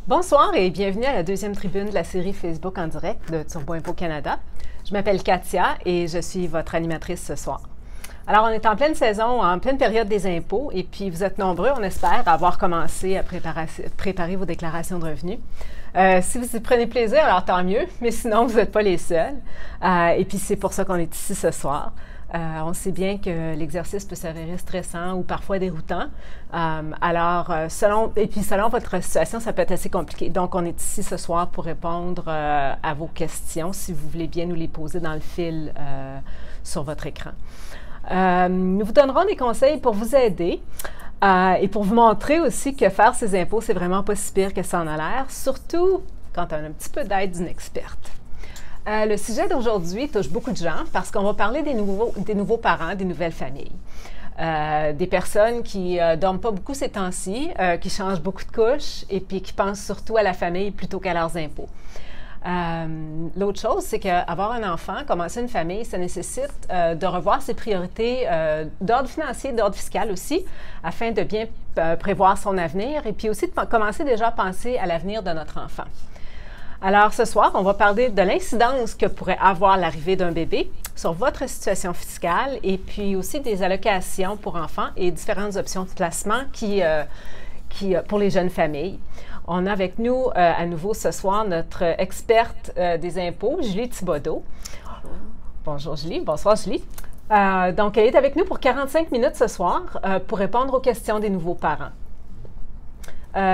Bonsoir et bienvenue à la deuxième tribune de la série Facebook en direct de Turbo Impôt Canada. Je m'appelle Katia et je suis votre animatrice ce soir. Alors, on est en pleine saison, en pleine période des impôts et puis vous êtes nombreux, on espère, à avoir commencé à préparer vos déclarations de revenus. Si vous y prenez plaisir, alors tant mieux, mais sinon, vous n'êtes pas les seuls. Et puis, c'est pour ça qu'on est ici ce soir. On sait bien que l'exercice peut s'avérer stressant ou parfois déroutant. Selon votre situation, ça peut être assez compliqué. Donc, on est ici ce soir pour répondre à vos questions, si vous voulez bien nous les poser dans le fil sur votre écran. Nous vous donnerons des conseils pour vous aider et pour vous montrer aussi que faire ses impôts, c'est vraiment pas si pire que ça en a l'air, surtout quand on a un petit peu d'aide d'une experte. Le sujet d'aujourd'hui touche beaucoup de gens parce qu'on va parler des nouveaux parents, des nouvelles familles. Des personnes qui dorment pas beaucoup ces temps-ci, qui changent beaucoup de couches et puis qui pensent surtout à la famille plutôt qu'à leurs impôts. L'autre chose, c'est qu'avoir un enfant, commencer une famille, ça nécessite de revoir ses priorités d'ordre financier, d'ordre fiscal aussi, afin de bien prévoir son avenir et puis aussi de commencer déjà à penser à l'avenir de notre enfant. Alors, ce soir, on va parler de l'incidence que pourrait avoir l'arrivée d'un bébé sur votre situation fiscale et puis aussi des allocations pour enfants et différentes options de placement pour les jeunes familles. On a avec nous à nouveau ce soir notre experte des impôts, Julie Thibodeau. Bonjour Julie, bonsoir Julie. Donc, elle est avec nous pour 45 minutes ce soir pour répondre aux questions des nouveaux parents.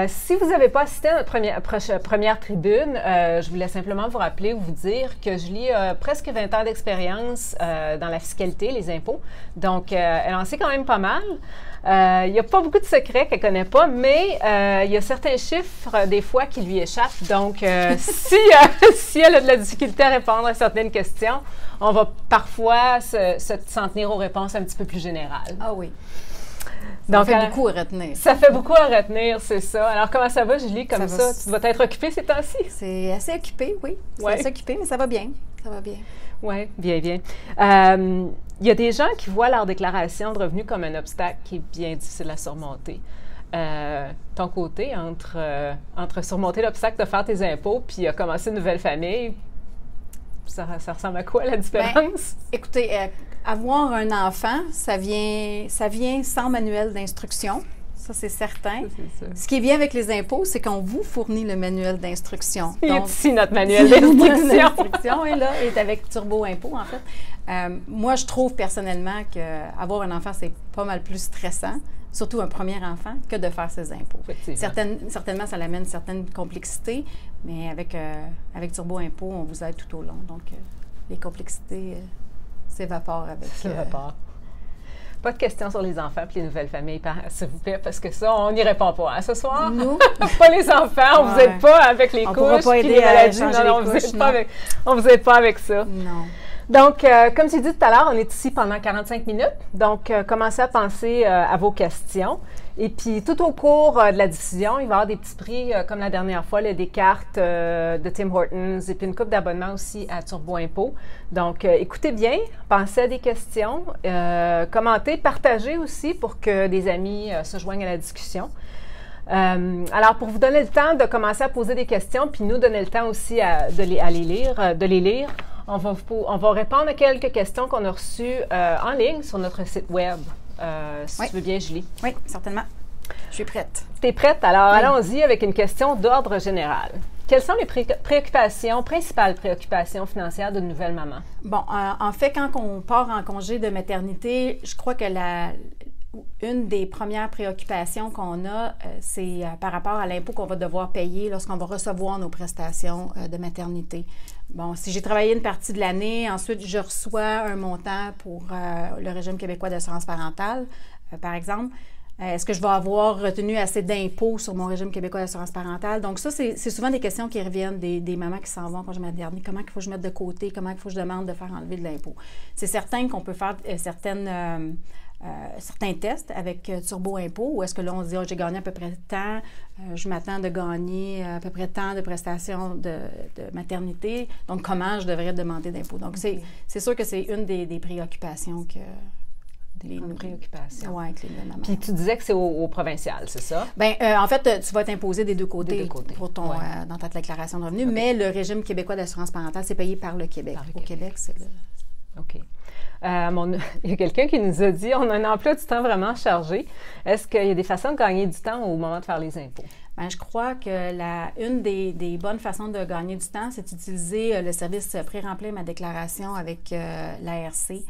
Si vous n'avez pas assisté à notre première tribune, je voulais simplement vous rappeler ou vous dire que Julie a presque 20 ans d'expérience dans la fiscalité, les impôts. Donc, elle en sait quand même pas mal. Il n'y a pas beaucoup de secrets qu'elle ne connaît pas, mais il y a certains chiffres, des fois, qui lui échappent. Donc, si elle a de la difficulté à répondre à certaines questions, on va parfois s'en tenir aux réponses un petit peu plus générales. Ah oui. Donc, ça fait beaucoup à retenir. Ça fait beaucoup à retenir, c'est ça. Alors, comment ça va, Julie, comme ça? Tu dois être occupée ces temps-ci? C'est assez occupé, oui. C'est assez occupé, mais ça va bien. Ça va bien. Oui, bien, bien. Il y a des gens qui voient leur déclaration de revenus comme un obstacle qui est bien difficile à surmonter. Ton côté, entre surmonter l'obstacle de faire tes impôts puis commencer une nouvelle famille, ça ressemble à quoi la différence? Bien, écoutez, avoir un enfant, ça vient sans manuel d'instruction. Ça, c'est certain. C'est ça. Ce qui est bien avec les impôts, c'est qu'on vous fournit le manuel d'instruction. Il est ici, notre manuel d'instruction. Et là, est avec Turbo Impôt, en fait. Moi, je trouve personnellement qu'avoir un enfant, c'est pas mal plus stressant, surtout un premier enfant, que de faire ses impôts. Certainement, ça l'amène certaines complexités, mais avec Turbo Impôt, on vous aide tout au long. Donc, les complexités s'évaporent avec... S'évaporent. Pas de questions sur les enfants et les nouvelles familles, s'il vous plaît, parce que ça, on n'y répond pas. Hein, ce soir? Nous? Pas les enfants, on ne vous aide pas avec les couches et les maladies. Non, on ne vous aide pas avec ça. Non. Donc, comme j'ai dit tout à l'heure, on est ici pendant 45 minutes. Donc, commencez à penser à vos questions. Et puis, tout au cours de la diffusion, il va y avoir des petits prix, comme la dernière fois, des cartes de Tim Hortons et puis une coupe d'abonnement aussi à Turbo Impôt. Donc, écoutez bien, pensez à des questions, commentez, partagez aussi pour que des amis se joignent à la discussion. Alors, pour vous donner le temps de commencer à poser des questions, puis nous donner le temps aussi de les lire, on va répondre à quelques questions qu'on a reçues en ligne sur notre site web. Si tu veux bien, Julie. Oui, certainement. Je suis prête. Tu es prête? Alors, allons-y avec une question d'ordre général. Quelles sont les principales préoccupations financières d'une nouvelle maman? Bon, en fait, quand on part en congé de maternité, je crois que une des premières préoccupations qu'on a, c'est par rapport à l'impôt qu'on va devoir payer lorsqu'on va recevoir nos prestations de maternité. Bon, si j'ai travaillé une partie de l'année, ensuite je reçois un montant pour le régime québécois d'assurance parentale, par exemple. Est-ce que je vais avoir retenu assez d'impôts sur mon régime québécois d'assurance parentale? Donc ça, c'est souvent des questions qui reviennent des mamans qui s'en vont en congé maternité. Comment il faut que je mette de côté? Comment il faut que je demande de faire enlever de l'impôt? C'est certain qu'on peut faire certains tests avec Turbo Impôt, où est-ce que là, on se dit, j'ai gagné à peu près tant, je m'attends de gagner à peu près tant de prestations de maternité, donc comment je devrais demander d'impôt. Donc, c'est sûr que c'est une des préoccupations Des préoccupations. Oui, avec les nouvelles mamans. Puis tu disais que c'est au provincial, c'est ça? Bien, en fait, tu vas t'imposer des deux côtés, pour ton, ouais. Dans ta déclaration de revenus, mais le régime québécois d'assurance parentale, c'est payé par le Québec. Au Québec, c'est le... OK. Il y a quelqu'un qui nous a dit, on a un emploi du temps vraiment chargé. Est-ce qu'il y a des façons de gagner du temps au moment de faire les impôts? Bien, je crois que une des bonnes façons de gagner du temps, c'est d'utiliser le service pré-remplir ma déclaration avec l'ARC.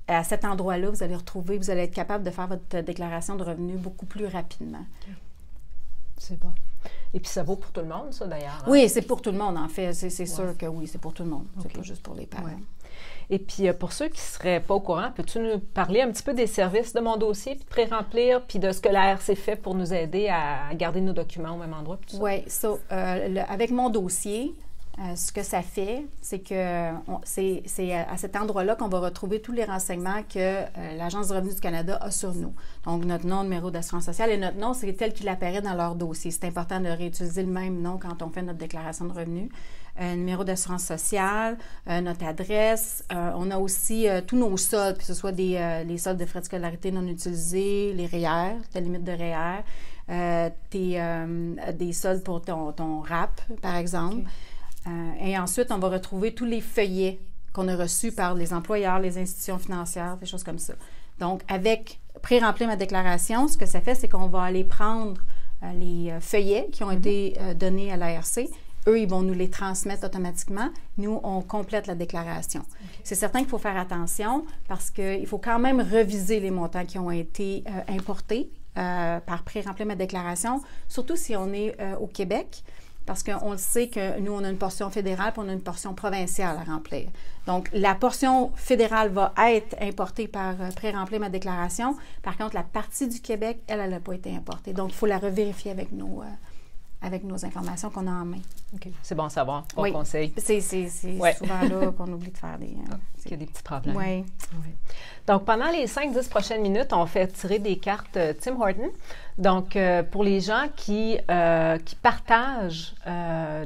À cet endroit-là, vous allez être capable de faire votre déclaration de revenus beaucoup plus rapidement. C'est bon. Et puis ça vaut pour tout le monde, ça, d'ailleurs? Hein? Oui, c'est pour tout le monde, en fait. C'est sûr que oui, c'est pour tout le monde. C'est pas juste pour les parents. Ouais. Et puis, pour ceux qui ne seraient pas au courant, peux-tu nous parler un petit peu des services de mon dossier, puis de pré-remplir, puis de ce que l'ARC fait pour nous aider à garder nos documents au même endroit? Oui, avec mon dossier, ce que ça fait, c'est que c'est à cet endroit-là qu'on va retrouver tous les renseignements que l'Agence du revenu du Canada a sur nous. Donc, notre nom, numéro d'assurance sociale, et notre nom, c'est tel qu'il apparaît dans leur dossier. C'est important de réutiliser le même nom quand on fait notre déclaration de revenus. Numéro d'assurance sociale, notre adresse. On a aussi tous nos soldes, que ce soit les soldes de frais de scolarité non utilisés, les REER, la limite de REER, des soldes pour ton RAP, par exemple. Okay. Et ensuite, on va retrouver tous les feuillets qu'on a reçus par les employeurs, les institutions financières, des choses comme ça. Donc, avec pré-remplir ma déclaration, ce que ça fait, c'est qu'on va aller prendre les feuillets qui ont été donnés à l'ARC. Eux, ils vont nous les transmettre automatiquement. Nous, on complète la déclaration. Okay. C'est certain qu'il faut faire attention parce qu'il faut quand même reviser les montants qui ont été importés par pré-remplir ma déclaration, surtout si on est au Québec, parce qu'on le sait que nous, on a une portion fédérale et on a une portion provinciale à remplir. Donc, la portion fédérale va être importée par pré-remplir ma déclaration. Par contre, la partie du Québec, elle n'a pas été importée. Donc, il faut la revérifier avec nos informations qu'on a en main. OK. C'est bon à savoir. Bon conseil. C'est souvent là qu'on oublie de faire qu'il y a des petits problèmes. Oui. Donc, pendant les 5-10 prochaines minutes, on fait tirer des cartes Tim Hortons. Donc, pour les gens qui partagent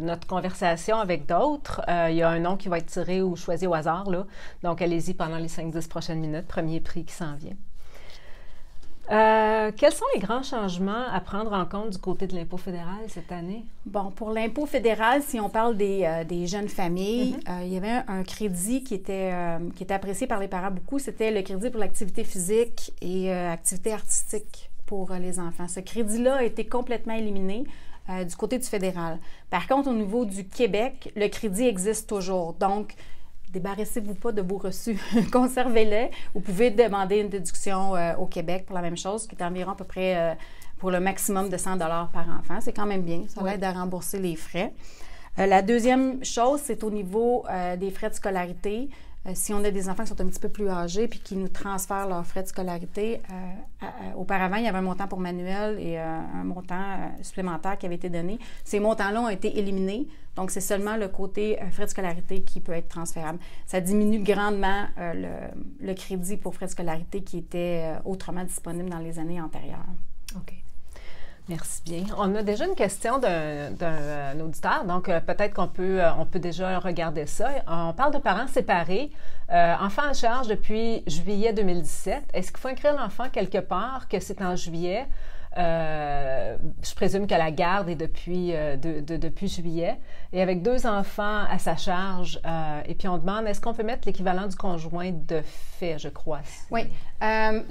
notre conversation avec d'autres, il y a un nom qui va être tiré ou choisi au hasard, là. Donc, allez-y pendant les 5-10 prochaines minutes. Premier prix qui s'en vient. Quels sont les grands changements à prendre en compte du côté de l'impôt fédéral cette année? Bon, pour l'impôt fédéral, si on parle des jeunes familles, il y avait un crédit qui était apprécié par les parents beaucoup. C'était le crédit pour l'activité physique et activité artistique pour les enfants. Ce crédit-là a été complètement éliminé du côté du fédéral. Par contre, au niveau du Québec, le crédit existe toujours. Donc, débarrassez-vous pas de vos reçus, conservez-les. Vous pouvez demander une déduction au Québec pour la même chose, qui est environ à peu près pour le maximum de 100 $ par enfant. C'est quand même bien, ça aide à rembourser les frais. La deuxième chose, c'est au niveau des frais de scolarité. Si on a des enfants qui sont un petit peu plus âgés puis qui nous transfèrent leurs frais de scolarité, auparavant, il y avait un montant pour manuel et un montant supplémentaire qui avait été donné. Ces montants-là ont été éliminés. Donc, c'est seulement le côté frais de scolarité qui peut être transférable. Ça diminue grandement le crédit pour frais de scolarité qui était autrement disponible dans les années antérieures. OK. Merci bien. On a déjà une question d'un auditeur, donc peut-être qu'on peut déjà regarder ça. On parle de parents séparés, enfants en charge depuis juillet 2017. Est-ce qu'il faut inscrire l'enfant quelque part que c'est en juillet? Je présume que la garde est depuis juillet. Et avec 2 enfants à sa charge, et puis on demande, est-ce qu'on peut mettre l'équivalent du conjoint de fait, je crois? Oui.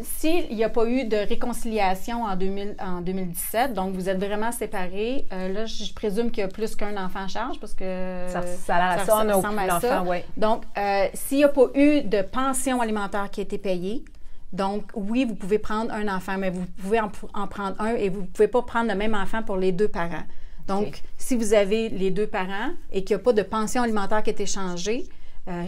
S'il n'y a pas eu de réconciliation en 2017, donc vous êtes vraiment séparés, là, je présume qu'il y a plus qu'un enfant à charge, parce que ça ressemble à l'enfant, oui. Donc, s'il n'y a pas eu de pension alimentaire qui a été payée, donc, oui, vous pouvez prendre un enfant, mais vous pouvez en prendre un et vous ne pouvez pas prendre le même enfant pour les 2 parents. Donc, si vous avez les 2 parents et qu'il n'y a pas de pension alimentaire qui est échangée,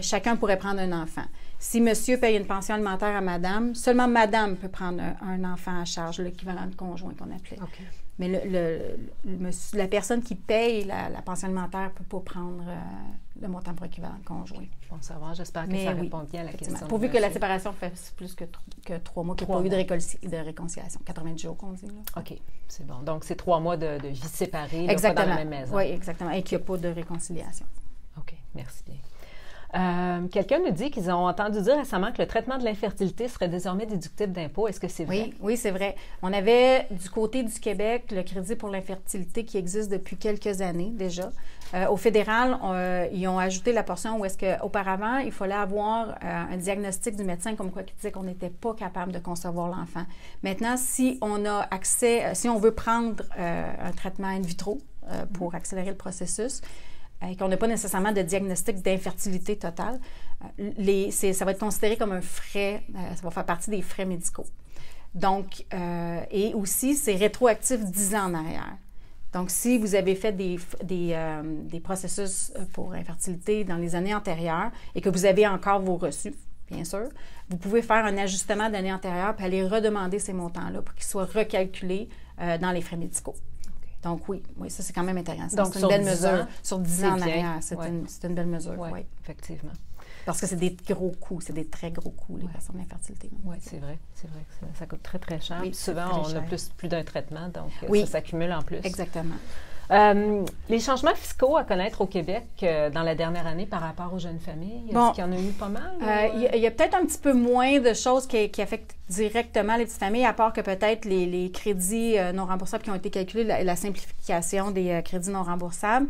chacun pourrait prendre un enfant. Si monsieur paye une pension alimentaire à madame, seulement madame peut prendre un enfant à charge, l'équivalent de conjoint qu'on appelait. Okay. Mais la personne qui paye la pension alimentaire ne peut pas prendre le montant pour équivalent de conjoint. Bon savoir, j'espère que ça répond bien à la question. Pourvu que la séparation fasse plus que 3 mois, qu'il n'y ait pas eu de réconciliation. 90 jours qu'on dit. Là. OK, c'est bon. Donc, c'est 3 mois de vie séparée, là, pas dans la même maison. Oui, exactement. Et qu'il n'y a pas de réconciliation. OK, merci bien. Quelqu'un nous dit qu'ils ont entendu dire récemment que le traitement de l'infertilité serait désormais déductible d'impôt. Est-ce que c'est vrai? Oui, c'est vrai. On avait du côté du Québec le crédit pour l'infertilité qui existe depuis quelques années déjà. Au fédéral, ils ont ajouté la portion où est-ce qu'auparavant, il fallait avoir un diagnostic du médecin comme quoi qui disait qu'on n'était pas capable de concevoir l'enfant. Maintenant, si on a accès, si on veut prendre un traitement in vitro pour accélérer le processus, et qu'on n'a pas nécessairement de diagnostic d'infertilité totale, ça va être considéré comme un frais, ça va faire partie des frais médicaux. Donc, et aussi, c'est rétroactif 10 ans en arrière. Donc, si vous avez fait des processus pour infertilité dans les années antérieures et que vous avez encore vos reçus, bien sûr, vous pouvez faire un ajustement d'année antérieure puis aller redemander ces montants-là pour qu'ils soient recalculés dans les frais médicaux. Donc, oui, ça, c'est quand même intéressant. Donc, c'est une belle mesure. Ans, sur 10 ans en arrière, c'est une belle mesure. Oui, effectivement. Parce que c'est des gros coûts, c'est des très gros coûts, les personnes d'infertilité. Oui, c'est vrai que ça coûte très, très cher. Oui, souvent, on a plus d'un traitement, donc ça s'accumule en plus. Exactement. Les changements fiscaux à connaître au Québec dans la dernière année par rapport aux jeunes familles, est-ce qu'il y en a eu pas mal? Il y a peut-être un petit peu moins de choses qui affectent directement les petites familles, à part que peut-être les crédits non remboursables qui ont été calculés, la simplification des crédits non remboursables.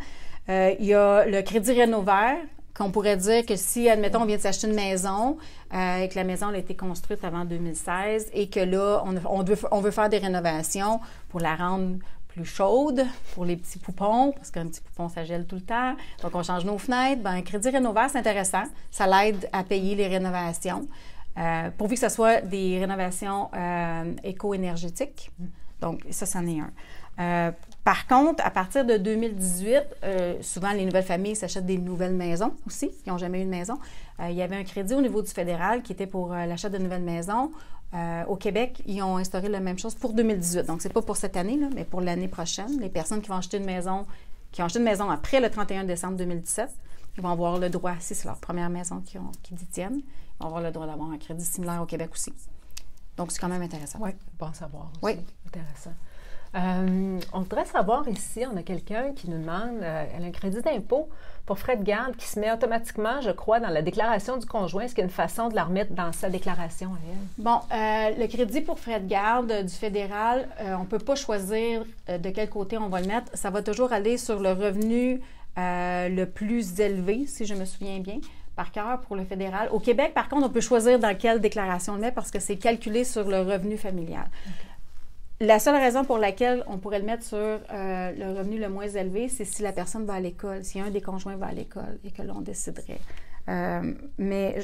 Il y a le crédit Rénov'Vert, qu'on pourrait dire que si, admettons, on vient de s'acheter une maison et que la maison a été construite avant 2016 et que là, on veut faire des rénovations pour la rendre plus chaude pour les petits poupons, parce qu'un petit poupon, ça gèle tout le temps. Donc, on change nos fenêtres. Bien, un crédit Rénov'Vert, c'est intéressant. Ça l'aide à payer les rénovations, pourvu que ce soit des rénovations éco-énergétiques. Donc, ça, c'en est un. Par contre, à partir de 2018, souvent, les nouvelles familles s'achètent des nouvelles maisons aussi, qui n'ont jamais eu de maison. Il y avait un crédit au niveau du fédéral qui était pour l'achat de nouvelles maisons. Au Québec, ils ont instauré la même chose pour 2018. Donc, c'est pas pour cette année, là, mais pour l'année prochaine. Les personnes qui vont acheter une maison, après le 31 décembre 2017, ils vont avoir le droit, si c'est leur première maison qu'ils détiennent, ils vont avoir le droit d'avoir un crédit similaire au Québec aussi. Donc, c'est quand même intéressant. Oui, bon à savoir aussi. Oui. Intéressant. On voudrait savoir ici, on a quelqu'un qui nous demande, elle a un crédit d'impôt pour frais de garde qui se met automatiquement, je crois, dans la déclaration du conjoint. Est-ce qu'il y a une façon de la remettre dans sa déclaration à elle? Bon, le crédit pour frais de garde du fédéral, on ne peut pas choisir de quel côté on va le mettre. Ça va toujours aller sur le revenu le plus élevé, si je me souviens bien, par cœur pour le fédéral. Au Québec, par contre, on peut choisir dans quelle déclaration on le met parce que c'est calculé sur le revenu familial. Okay. La seule raison pour laquelle on pourrait le mettre sur le revenu le moins élevé, c'est si la personne va à l'école, si un des conjoints va à l'école et que l'on déciderait. Mais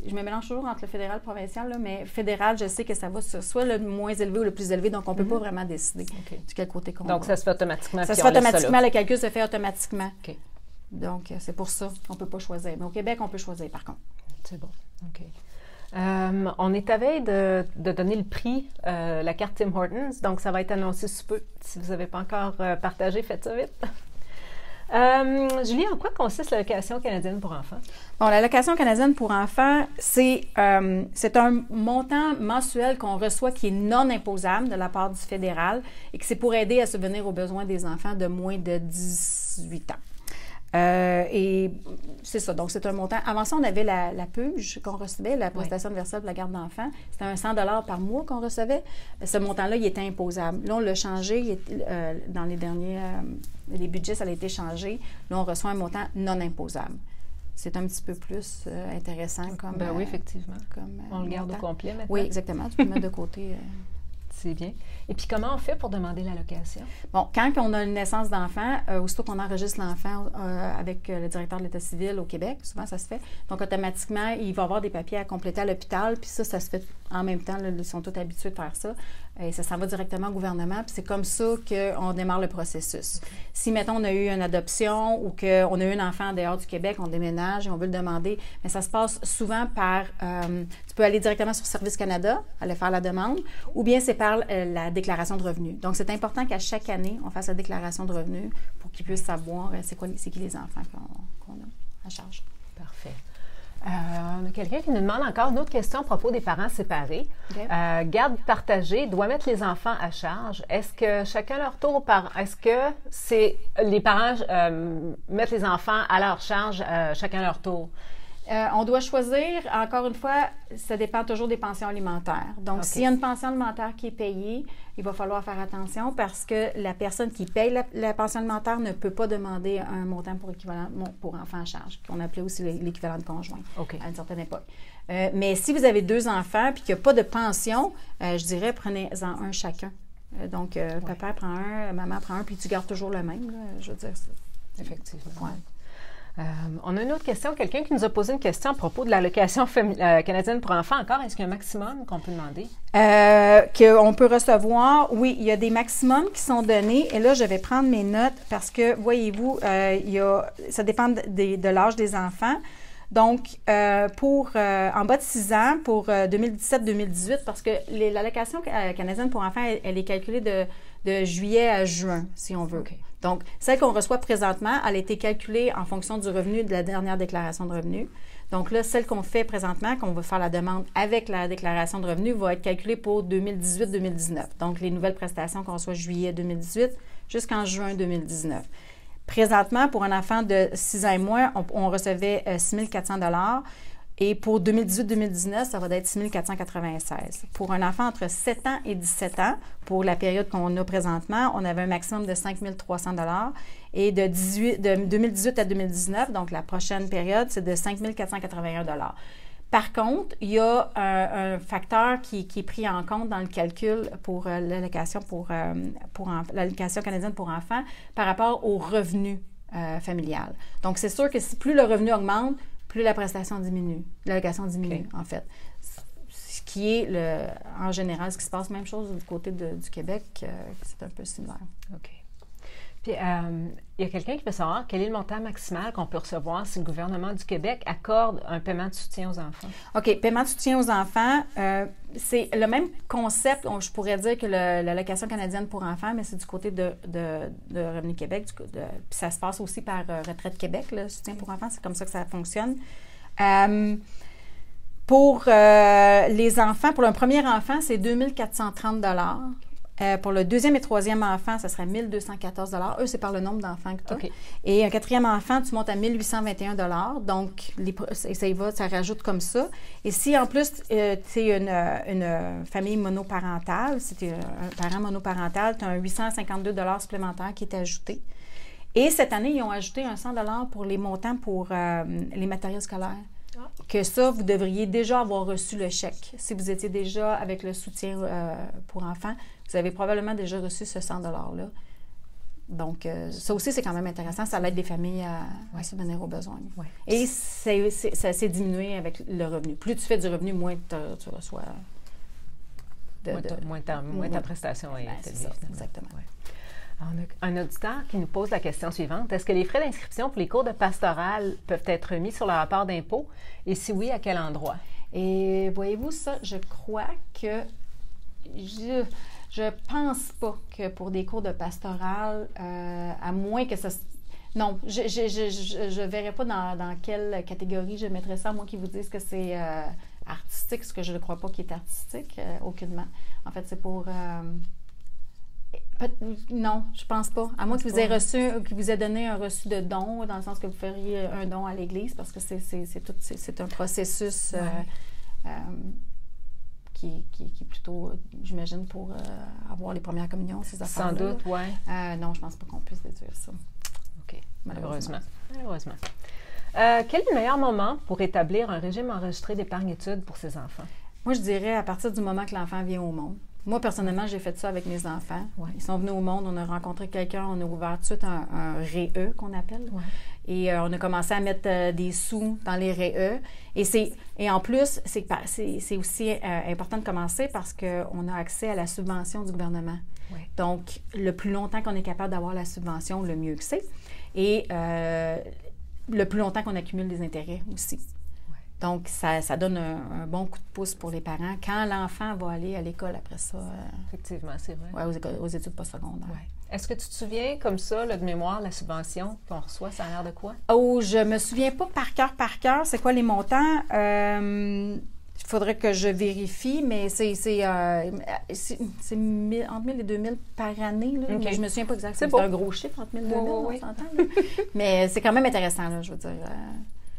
je me mélange toujours entre le fédéral et le provincial, là, mais fédéral, je sais que ça va sur soit le moins élevé ou le plus élevé, donc on ne peut pas vraiment décider de quel côté qu'on va. Donc, ça se fait automatiquement. Ça se fait automatiquement, le calcul se fait automatiquement. Okay. Donc, c'est pour ça qu'on ne peut pas choisir. Mais au Québec, on peut choisir, par contre. C'est bon. OK. On est à veille de donner le prix, la carte Tim Hortons, donc ça va être annoncé sous peu. Si vous n'avez pas encore partagé, faites ça vite. Julie, en quoi consiste l'allocation canadienne pour enfants? Bon, l'allocation canadienne pour enfants, c'est un montant mensuel qu'on reçoit qui est non imposable de la part du fédéral et que c'est pour aider à subvenir aux besoins des enfants de moins de 18 ans. Et c'est ça. Donc, c'est un montant. Avant ça, on avait la PUJ qu'on recevait, la prestation universelle pour la garde d'enfants. C'était un 100 $ par mois qu'on recevait. Ce montant-là, il était imposable. Là, on l'a changé. Dans les derniers les budgets, ça a été changé. Là, on reçoit un montant non imposable. C'est un petit peu plus intéressant comme... Ben oui, effectivement. On le garde au complet maintenant. Oui, exactement. Tu peux le mettre de côté... C'est bien. Et puis, comment on fait pour demander l'allocation? Bon, quand on a une naissance d'enfant, aussitôt qu'on enregistre l'enfant avec le directeur de l'État civil au Québec, souvent ça se fait, donc automatiquement, il va avoir des papiers à compléter à l'hôpital, puis ça se fait en même temps, là, ils sont tous habitués de faire ça, et ça s'en va directement au gouvernement, puis c'est comme ça qu'on démarre le processus. Si, mettons, on a eu une adoption ou qu'on a eu un enfant en dehors du Québec, on déménage et on veut le demander, mais ça se passe souvent par... tu peux aller directement sur Service Canada, aller faire la demande, ou bien c'est par la déclaration de revenus. Donc, c'est important qu'à chaque année, on fasse la déclaration de revenus pour qu'ils puissent savoir c'est qui les enfants qu'on a à charge. Parfait. On a quelqu'un qui nous demande encore une autre question à propos des parents séparés. Okay. Garde partagée doit mettre les enfants à charge. Est-ce que chacun leur tour, est-ce que c'est les parents mettent les enfants à leur charge chacun leur tour? On doit choisir, encore une fois, ça dépend toujours des pensions alimentaires. Donc, s'il y a une pension alimentaire qui est payée, il va falloir faire attention parce que la personne qui paye la pension alimentaire ne peut pas demander un montant pour enfant à charge, qu'on appelait aussi l'équivalent de conjoint à une certaine époque. Mais si vous avez 2 enfants et qu'il n'y a pas de pension, je dirais prenez-en un chacun. Donc, papa prend un, maman prend un, puis tu gardes toujours le même, là, je veux dire ça. Effectivement. Ouais. On a une autre question. Quelqu'un qui nous a posé une question à propos de l'allocation canadienne pour enfants. Encore, est-ce qu'il y a un maximum qu'on peut demander? Qu'on peut recevoir, oui, il y a des maximums qui sont donnés. Et là, je vais prendre mes notes parce que, voyez-vous, ça dépend de l'âge des enfants. Donc, en bas de 6 ans, pour 2017-2018, parce que l'allocation canadienne pour enfants, elle est calculée de juillet à juin, si on veut. Okay. Donc, celle qu'on reçoit présentement, elle a été calculée en fonction du revenu de la dernière déclaration de revenus. Donc là, celle qu'on fait présentement, qu'on va faire la demande avec la déclaration de revenus, va être calculée pour 2018-2019. Donc, les nouvelles prestations qu'on reçoit juillet 2018 jusqu'en juin 2019. Présentement, pour un enfant de 6 ans et moins, on recevait 6 400 $ et pour 2018-2019, ça va être 6 496. Pour un enfant entre 7 ans et 17 ans, pour la période qu'on a présentement, on avait un maximum de 5 300 $ et de 2018 à 2019, donc la prochaine période, c'est de 5 481 $. Par contre, il y a un facteur qui est pris en compte dans le calcul pour l'allocation l'allocation canadienne pour enfants par rapport au revenu familial. Donc, c'est sûr que plus le revenu augmente, plus la prestation diminue, l'allocation diminue, en fait. Ce qui est, en général, ce qui se passe, même chose du côté du Québec, c'est un peu similaire. OK. Puis, il y a quelqu'un qui veut savoir quel est le montant maximal qu'on peut recevoir si le gouvernement du Québec accorde un paiement de soutien aux enfants. OK. Paiement de soutien aux enfants, c'est le même concept, je pourrais dire que l'allocation canadienne pour enfants, mais c'est du côté de Revenu Québec. Puis ça se passe aussi par Retraite Québec, le soutien pour enfants. C'est comme ça que ça fonctionne. Pour les enfants, pour un premier enfant, c'est 2 430 $. Pour le deuxième et troisième enfant, ça serait 1 214 $. Eux, c'est par le nombre d'enfants que tu as. Okay. Et un quatrième enfant, tu montes à 1 821 $. Donc, ça rajoute comme ça. Et si, en plus, c'est une famille monoparentale, si tu es un parent monoparental, tu as un 852 $ supplémentaire qui est ajouté. Et cette année, ils ont ajouté un 100 $ pour les montants pour les matériels scolaires. Que ça, vous devriez déjà avoir reçu le chèque. Si vous étiez déjà avec le soutien pour enfants, vous avez probablement déjà reçu ce 100 $-là. Donc, ça aussi, c'est quand même intéressant. Ça aide les familles à subvenir aux besoins. Ouais. Et ça s'est diminué avec le revenu. Plus tu fais du revenu, moins tu reçois moins ta prestation est élevée. C'est ça, exactement. Ouais. Alors, on a un auditeur qui nous pose la question suivante. Est-ce que les frais d'inscription pour les cours de pastoral peuvent être mis sur le rapport d'impôt? Et si oui, à quel endroit? Et voyez-vous ça, je crois que je pense pas que pour des cours de pastoral, à moins que ça... Non, je verrais pas dans quelle catégorie je mettrais ça, à moins qu'ils vous disent que c'est artistique, ce que je ne crois pas qu'il est artistique, aucunement. En fait, c'est pour... Non, je pense pas. À moins que vous ayez donné un reçu de don, dans le sens que vous feriez un don à l'Église, parce que c'est un processus qui est plutôt, j'imagine, pour avoir les premières communions, ces affaires-là. Sans doute, oui. Non, je pense pas qu'on puisse déduire ça. OK. Malheureusement. Quel est le meilleur moment pour établir un régime enregistré d'épargne-études pour ses enfants? Moi, je dirais à partir du moment que l'enfant vient au monde. Moi, personnellement, j'ai fait ça avec mes enfants. Ouais. Ils sont venus au monde, on a rencontré quelqu'un, on a ouvert tout de suite un REE qu'on appelle. Ouais. Et on a commencé à mettre des sous dans les REE. Et en plus, c'est aussi important de commencer parce qu'on a accès à la subvention du gouvernement. Ouais. Donc, le plus longtemps qu'on est capable d'avoir la subvention, le mieux que c'est. Et le plus longtemps qu'on accumule des intérêts aussi. Donc, ça donne un bon coup de pouce pour les parents quand l'enfant va aller à l'école après ça. Effectivement, c'est vrai. Oui, aux études postsecondaires. Ouais. Est-ce que tu te souviens, comme ça, là, de mémoire, la subvention qu'on reçoit, ça a l'air de quoi? Oh, je me souviens pas par cœur. C'est quoi les montants? Il faudrait que je vérifie, mais c'est entre 1 000 et 2 000 par année. Là, okay. Mais je me souviens pas exactement. C'est un gros chiffre, entre 1 000 et 2 000, on s'entend. Mais c'est quand même intéressant, là, je veux dire.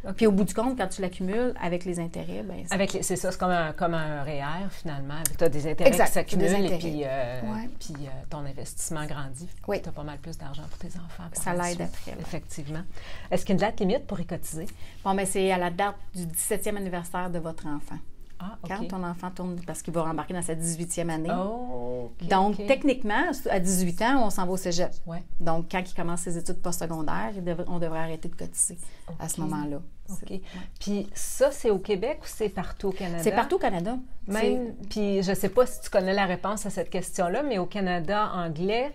OK. Puis au bout du compte, quand tu l'accumules avec les intérêts, bien, C'est ça, c'est comme un REER, finalement. Tu as des intérêts Exact, qui s'accumulent des et intérêts. puis ton investissement grandit. Oui. Tu as pas mal plus d'argent pour tes enfants. Ça l'aide après. Effectivement. Est-ce qu'il y a une date limite pour y cotiser? Bon, bien, c'est à la date du 17e anniversaire de votre enfant. Ah, OK. Quand ton enfant tourne, parce qu'il va rembarquer dans sa 18e année. Oh, OK. Donc, OK. Techniquement, à 18 ans, on s'en va au cégep. Ouais. Donc, quand il commence ses études postsecondaires, on devrait arrêter de cotiser à ce moment-là. OK. Puis ça, c'est au Québec ou c'est partout au Canada? C'est partout au Canada. Même, puis je ne sais pas si tu connais la réponse à cette question-là, mais au Canada anglais,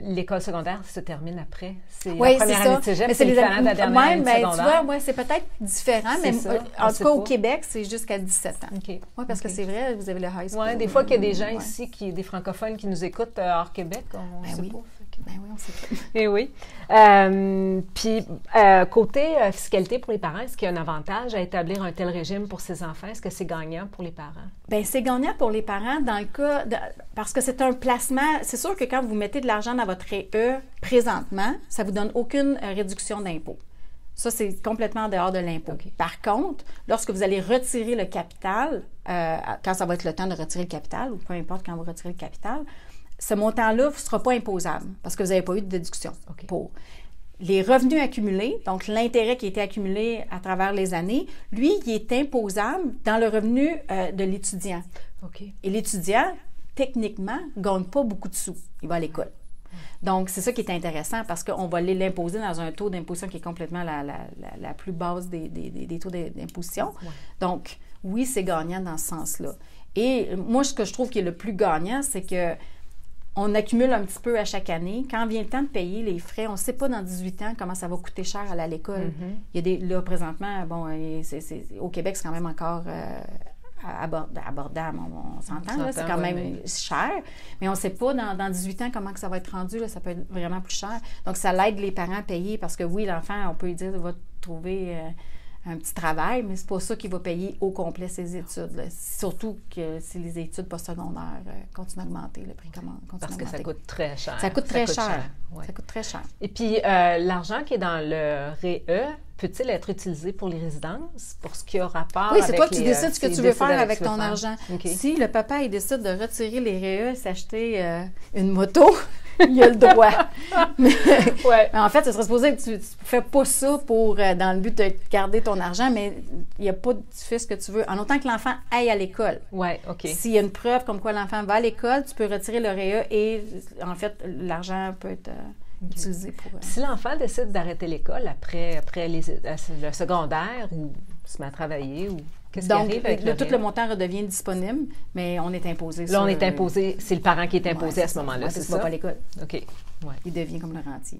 l'école secondaire se termine après. C'est Oui, la première c'est année de cégep, mais c'est l'équivalent de la dernière année de mais secondaire. tu vois, c'est peut-être différent, mais Ça, en on tout sait cas, au pas. Québec, c'est jusqu'à 17 ans. OK. Oui, parce que c'est vrai, vous avez le high school. Oui, des fois qu'il y a des gens Ouais. ici, des francophones qui nous écoutent hors Québec, on ne Ben sait oui. pas. Ben oui, on sait pas. Eh oui. Puis, côté fiscalité pour les parents, est-ce qu'il y a un avantage à établir un tel régime pour ses enfants? Est-ce que c'est gagnant pour les parents? Bien, c'est gagnant pour les parents dans le cas parce que c'est un placement. C'est sûr que quand vous mettez de l'argent dans votre REE présentement, ça ne vous donne aucune réduction d'impôt. Ça, c'est complètement en dehors de l'impôt. OK. Par contre, lorsque vous allez retirer le capital, quand ça va être le temps de retirer le capital, ou peu importe quand vous retirez le capital, ce montant-là ne sera pas imposable parce que vous n'avez pas eu de déduction OK. pour. Les revenus accumulés, donc l'intérêt qui a été accumulé à travers les années, lui, il est imposable dans le revenu de l'étudiant. OK. Et l'étudiant, techniquement, ne gagne pas beaucoup de sous. Il va à l'école. Donc, c'est ça qui est intéressant parce qu'on va l'imposer dans un taux d'imposition qui est complètement la plus basse des taux d'imposition. Ouais. Donc, oui, c'est gagnant dans ce sens-là. Et moi, ce que je trouve qui est le plus gagnant, c'est que on accumule un petit peu à chaque année. Quand vient le temps de payer les frais, on ne sait pas dans 18 ans comment ça va coûter cher aller à l'école. Il y a là, présentement, bon, au Québec, c'est quand même encore abordable, on s'entend, là, c'est quand même cher, mais on ne sait pas dans 18 ans comment que ça va être rendu, là, ça peut être vraiment plus cher. Donc, ça l'aide les parents à payer parce que oui, l'enfant, on peut lui dire, va trouver un petit travail, mais c'est pas ça qui va payer au complet ses études. Là. Surtout que si les études postsecondaires continuent à augmenter, le prix continue à augmenter. Parce que ça coûte très cher. Ça coûte très cher. Ouais. Ça coûte très cher. Et puis, l'argent qui est dans le REE, peut-il être utilisé pour les résidences, pour ce qui a rapport Oui, avec c'est toi qui décides ce que tu veux faire avec ton faire. argent. Okay. Si le papa, il décide de retirer les REE et s'acheter une moto, il a le droit. mais en fait, ce serait supposé que tu ne fais pas ça pour dans le but de garder ton argent, mais il n'y a pas, tu fais ce que tu veux. En autant que l'enfant aille à l'école. Oui, OK. S'il y a une preuve comme quoi l'enfant va à l'école, tu peux retirer le REE et en fait, l'argent peut être utilisé pour... Si l'enfant décide d'arrêter l'école après le secondaire ou se met à travailler ou... Qu'est-ce qui arrive avec tout le montant redevient disponible, mais on est imposé. Là, on est imposé, c'est le parent qui est imposé à ce moment-là, c'est ça? Il ne va pas à l'école. OK. Ouais. Il devient comme le rentier.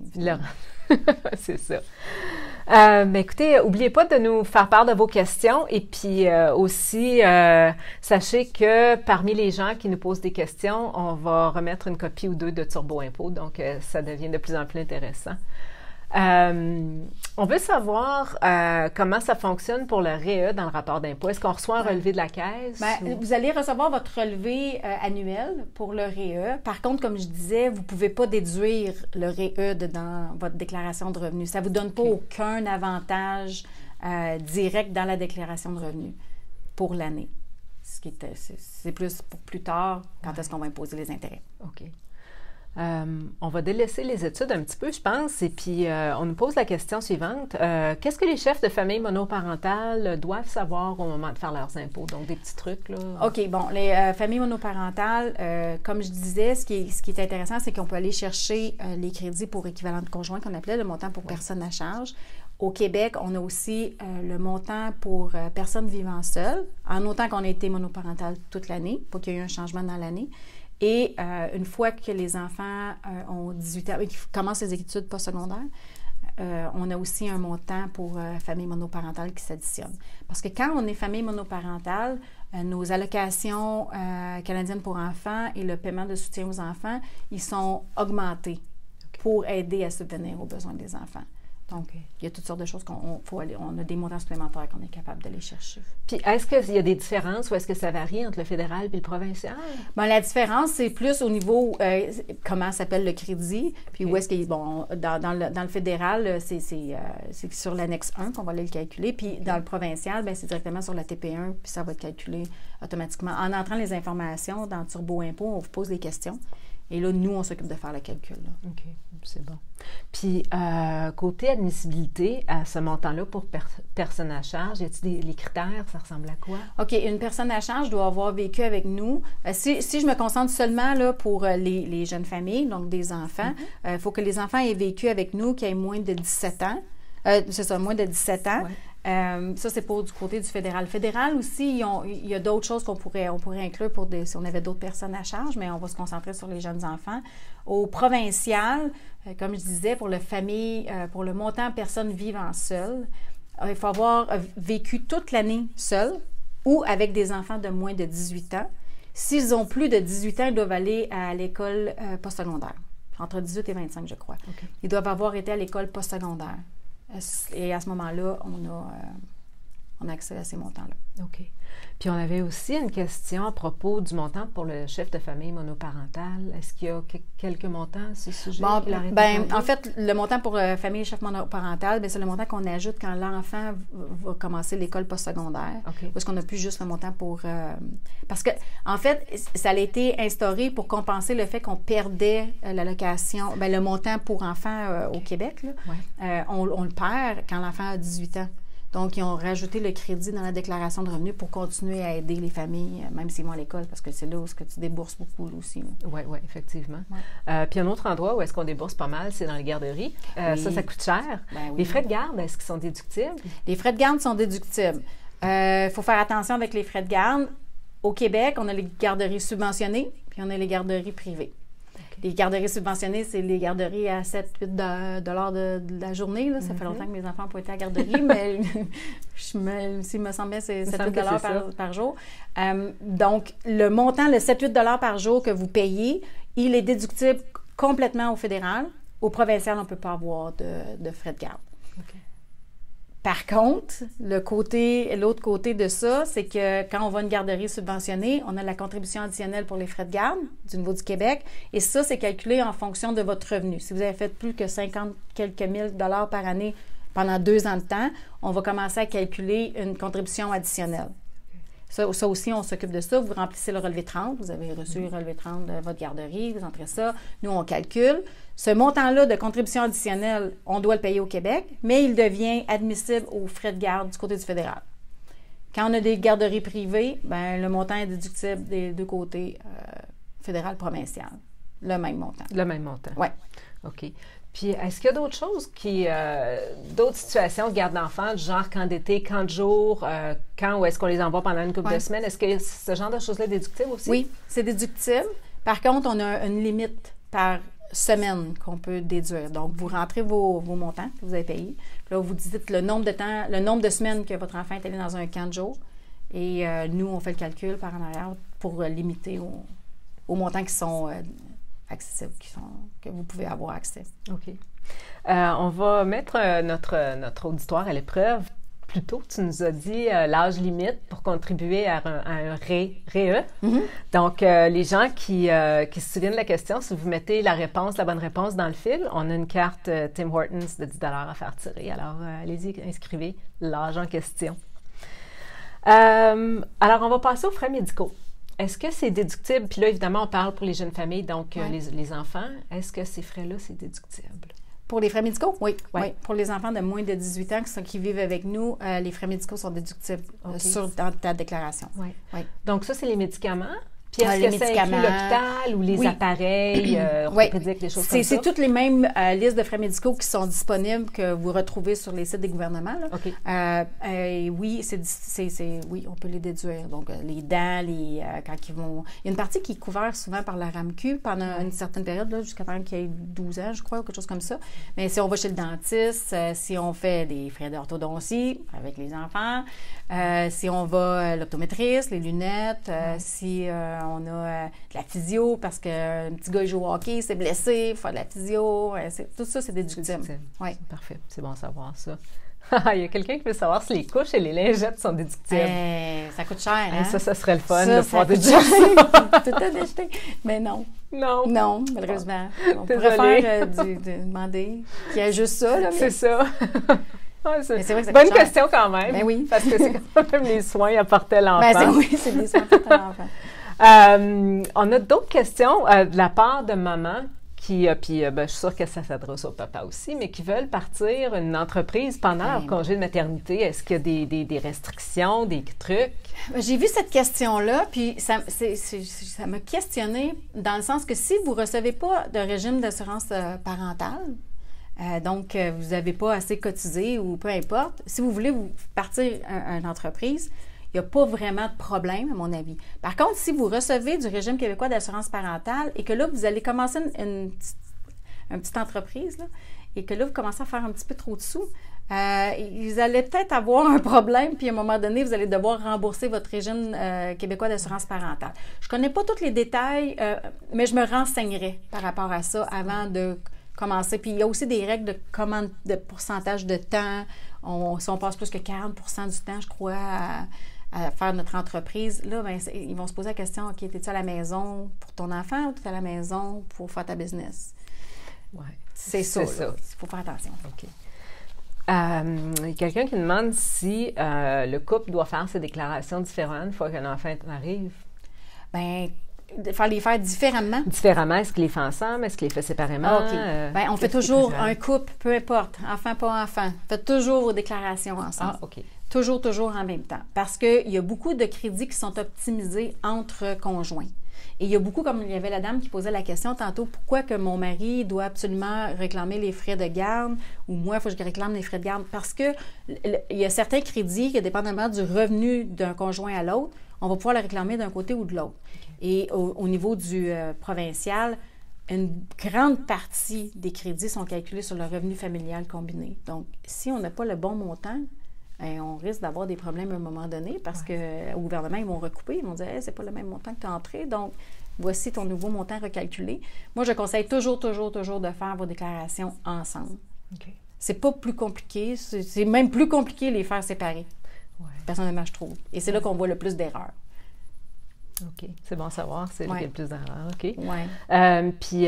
C'est ça. Écoutez, n'oubliez pas de nous faire part de vos questions et puis aussi, sachez que parmi les gens qui nous posent des questions, on va remettre une copie ou deux de Turbo Impôt, donc ça devient de plus en plus intéressant. On veut savoir comment ça fonctionne pour le REE dans le rapport d'impôt. Est-ce qu'on reçoit un relevé de la caisse? Vous allez recevoir votre relevé annuel pour le REE. Par contre, comme je disais, vous ne pouvez pas déduire le REE dans votre déclaration de revenus. Ça ne vous donne pas aucun avantage direct dans la déclaration de revenus pour l'année. C'est plus pour plus tard, quand est-ce qu'on va imposer les intérêts. OK. On va délaisser les études un petit peu, je pense, et puis on nous pose la question suivante. Qu'est-ce que les chefs de famille monoparentales doivent savoir au moment de faire leurs impôts? Donc, des petits trucs, là. OK, bon, les familles monoparentales, comme je disais, ce qui est intéressant, c'est qu'on peut aller chercher les crédits pour équivalent de conjoint, qu'on appelait le montant pour personne à charge. Au Québec, on a aussi le montant pour personnes vivant seules, en autant qu'on a été monoparental toute l'année, pas qu'il y ait eu un changement dans l'année. Et une fois que les enfants ont 18 ans et qu'ils commencent les études postsecondaires, on a aussi un montant pour famille monoparentale qui s'additionne. Parce que quand on est famille monoparentale, nos allocations canadiennes pour enfants et le paiement de soutien aux enfants, ils sont augmentés pour aider à subvenir aux besoins des enfants. Donc, il y a toutes sortes de choses on a des montants supplémentaires qu'on est capable d'aller chercher. Puis, est-ce qu'il y a des différences ou est-ce que ça varie entre le fédéral et le provincial? Bien, la différence, c'est plus au niveau comment s'appelle le crédit, puis où est-ce qu'il est. Bon, dans le fédéral, c'est sur l'annexe 1 qu'on va aller le calculer, puis dans le provincial, bien, c'est directement sur la TP1, puis ça va être calculé automatiquement. En entrant les informations dans Turbo Impôt, on vous pose des questions. Et là, nous, on s'occupe de faire le calcul. Là. OK, c'est bon. Puis, côté admissibilité, à ce montant-là, pour personne à charge, y a-t-il les critères? Ça ressemble à quoi? OK, une personne à charge doit avoir vécu avec nous. Si je me concentre seulement là, pour les jeunes familles, donc des enfants, il faut que les enfants aient vécu avec nous, qu'ils aient moins de 17 ans. C'est ça, moins de 17 ans. Ouais. Ça, c'est pour du côté du fédéral. Fédéral aussi, il y a d'autres choses on pourrait inclure si on avait d'autres personnes à charge, mais on va se concentrer sur les jeunes enfants. Au provincial, comme je disais, pour le montant personnes vivant seules, il faut avoir vécu toute l'année seul ou avec des enfants de moins de 18 ans. S'ils ont plus de 18 ans, ils doivent aller à l'école postsecondaire, entre 18 et 25, je crois. Okay. Ils doivent avoir été à l'école postsecondaire. Et à ce moment-là, on a accès à ces montants-là. OK. Puis on avait aussi une question à propos du montant pour le chef de famille monoparental. Est-ce qu'il y a quelques montants à ce sujet? Bon, en fait, le montant pour famille chef monoparental, c'est le montant qu'on ajoute quand l'enfant va commencer l'école postsecondaire. Okay. Parce qu'on n'a plus juste le montant pour... parce que, en fait, ça a été instauré pour compenser le fait qu'on perdait l'allocation, le montant pour enfants au Québec. Là. Ouais. On le perd quand l'enfant a 18 ans. Donc, ils ont rajouté le crédit dans la déclaration de revenus pour continuer à aider les familles, même s'ils vont à l'école, parce que c'est là où tu débourses beaucoup là aussi. Oui, effectivement. Ouais. Puis un autre endroit où est-ce qu'on débourse pas mal, c'est dans les garderies. Oui. Ça coûte cher. Ben, oui. Les frais de garde, est-ce qu'ils sont déductibles? Les frais de garde sont déductibles. Il faut faire attention avec les frais de garde. Au Québec, on a les garderies subventionnées, puis on a les garderies privées. Les garderies subventionnées, c'est les garderies à 7-8 $ de la journée. Là. Ça fait longtemps que mes enfants n'ont pas été à la garderie, mais s'il me semble bien, c'est 7-8 $ par jour. Donc, le montant, le 7-8 $ par jour que vous payez, il est déductible complètement au fédéral. Au provincial, on ne peut pas avoir de frais de garde. Okay. Par contre, l'autre côté de ça, c'est que quand on va à une garderie subventionnée, on a la contribution additionnelle pour les frais de garde du niveau du Québec. Et ça, c'est calculé en fonction de votre revenu. Si vous avez fait plus que 50 quelques mille $ par année pendant 2 ans de temps, on va commencer à calculer une contribution additionnelle. Ça aussi, on s'occupe de ça. Vous remplissez le relevé 30. Vous avez reçu le relevé 30 de votre garderie. Vous entrez ça. Nous, on calcule. Ce montant-là de contribution additionnelle, on doit le payer au Québec, mais il devient admissible aux frais de garde du côté du fédéral. Quand on a des garderies privées, le montant est déductible des deux côtés, fédéral-provincial. Le même montant. Le même montant. Oui. OK. Puis, est-ce qu'il y a d'autres choses d'autres situations de garde d'enfants, genre camp d'été, camp de jour, quand ou est-ce qu'on les envoie pendant une couple de semaines? Est-ce que ce genre de choses-là est déductible aussi? Oui, c'est déductible. Par contre, on a une limite par semaine qu'on peut déduire. Donc, vous rentrez vos montants que vous avez payés. Puis là, vous dites le nombre de semaines que votre enfant est allé dans un camp de jour. Et nous, on fait le calcul par en arrière pour limiter aux montants qui sont accessibles, que vous pouvez avoir accès. OK. On va mettre notre auditoire à l'épreuve. Plus tôt, tu nous as dit l'âge limite pour contribuer à un RE. Mm-hmm. Donc, les gens qui se souviennent de la question, si vous mettez la bonne réponse dans le fil, on a une carte Tim Hortons de 10 $ à faire tirer. Alors, allez-y, inscrivez l'âge en question. Alors, on va passer aux frais médicaux. Est-ce que c'est déductible? Puis là, évidemment, on parle pour les jeunes familles, donc les enfants. Est-ce que ces frais-là, c'est déductible? Pour les frais médicaux, oui. Pour les enfants de moins de 18 ans qui vivent avec nous, les frais médicaux sont déductibles dans ta déclaration. Oui. Donc, ça, c'est les médicaments. Puis est-ce que ça inclut l'hôpital ou les appareils orthopédiques, des choses comme ça? C'est toutes les mêmes listes de frais médicaux qui sont disponibles que vous retrouvez sur les sites des gouvernements. Là. Okay. Oui, on peut les déduire. Donc, les dents, quand ils vont... Il y a une partie qui est couverte souvent par la RAMQ pendant une certaine période, là, jusqu'à temps qu'il y ait 12 ans, je crois, ou quelque chose comme ça. Mais si on va chez le dentiste, si on fait des frais d'orthodontie avec les enfants, si on va à l'optométriste, les lunettes, si on a de la physio parce qu'un petit gars il joue au hockey, s'est blessé, il faut faire de la physio. Tout ça, c'est déductible. Oui. Parfait. C'est bon à savoir ça. Il y a quelqu'un qui veut savoir si les couches et les lingettes sont déductibles. Ça coûte cher, hein? Ça serait le fun ça, de pouvoir déduire ça. Tout à déjeter. Mais non. Non. Non, malheureusement. On pourrait faire demander qu'il y a juste ça. Là, mais... C'est ça. Ouais, c'est vrai que ça bonne question quand même. Ben oui. Parce que c'est quand même les soins apportés à l'enfant. C'est les soins apportés à l'enfant. On a d'autres questions de la part de maman qui, je suis sûre que ça s'adresse au papa aussi, mais qui veulent partir une entreprise pendant leur congé de maternité. Est-ce qu'il y a des restrictions, des trucs? J'ai vu cette question-là, puis ça m'a questionnée dans le sens que si vous ne recevez pas de régime d'assurance parentale, donc vous n'avez pas assez cotisé ou peu importe, si vous voulez vous partir une entreprise, il n'y a pas vraiment de problème, à mon avis. Par contre, si vous recevez du régime québécois d'assurance parentale et que là, vous allez commencer une petite entreprise, là, et que là, vous commencez à faire un petit peu trop de sous, vous allez peut-être avoir un problème, puis à un moment donné, vous allez devoir rembourser votre régime québécois d'assurance parentale. Je ne connais pas tous les détails, mais je me renseignerai par rapport à ça avant de commencer. Puis il y a aussi des règles de pourcentage de temps. Si on passe plus que 40% du temps, je crois, à faire notre entreprise, là, ils vont se poser la question, OK, es-tu à la maison pour ton enfant ou tu es à la maison pour faire ta business? Oui. C'est ça. Il faut faire attention. OK. Il y a quelqu'un qui demande si le couple doit faire ses déclarations différentes une fois qu'un enfant arrive. Bien, les faire différemment. Différemment, est-ce qu'il les fait ensemble? Est-ce qu'il les fait séparément? OK. On fait toujours un couple, peu importe, enfant, pas enfant. Faites toujours vos déclarations ensemble. Ah, OK. Toujours en même temps. Parce qu'il y a beaucoup de crédits qui sont optimisés entre conjoints. Et il y a beaucoup, comme il y avait la dame qui posait la question tantôt, pourquoi que mon mari doit absolument réclamer les frais de garde ou moi, il faut que je réclame les frais de garde? Parce que il y a certains crédits que, dépendamment du revenu d'un conjoint à l'autre, on va pouvoir le réclamer d'un côté ou de l'autre. Okay. Et au niveau du provincial, une grande partie des crédits sont calculés sur le revenu familial combiné. Donc, si on n'a pas le bon montant, on risque d'avoir des problèmes à un moment donné parce qu'au gouvernement, ils vont recouper, ils vont dire hey, c'est pas le même montant que tu as entré, donc voici ton nouveau montant recalculé. Moi, je conseille toujours de faire vos déclarations ensemble. Okay. C'est pas plus compliqué, c'est même plus compliqué les faire séparer. Ouais. Personnellement, je trouve. Et c'est là qu'on voit le plus d'erreurs. OK. C'est bon à savoir, c'est là qu'il y a le plus d'erreurs. OK. Oui. Puis,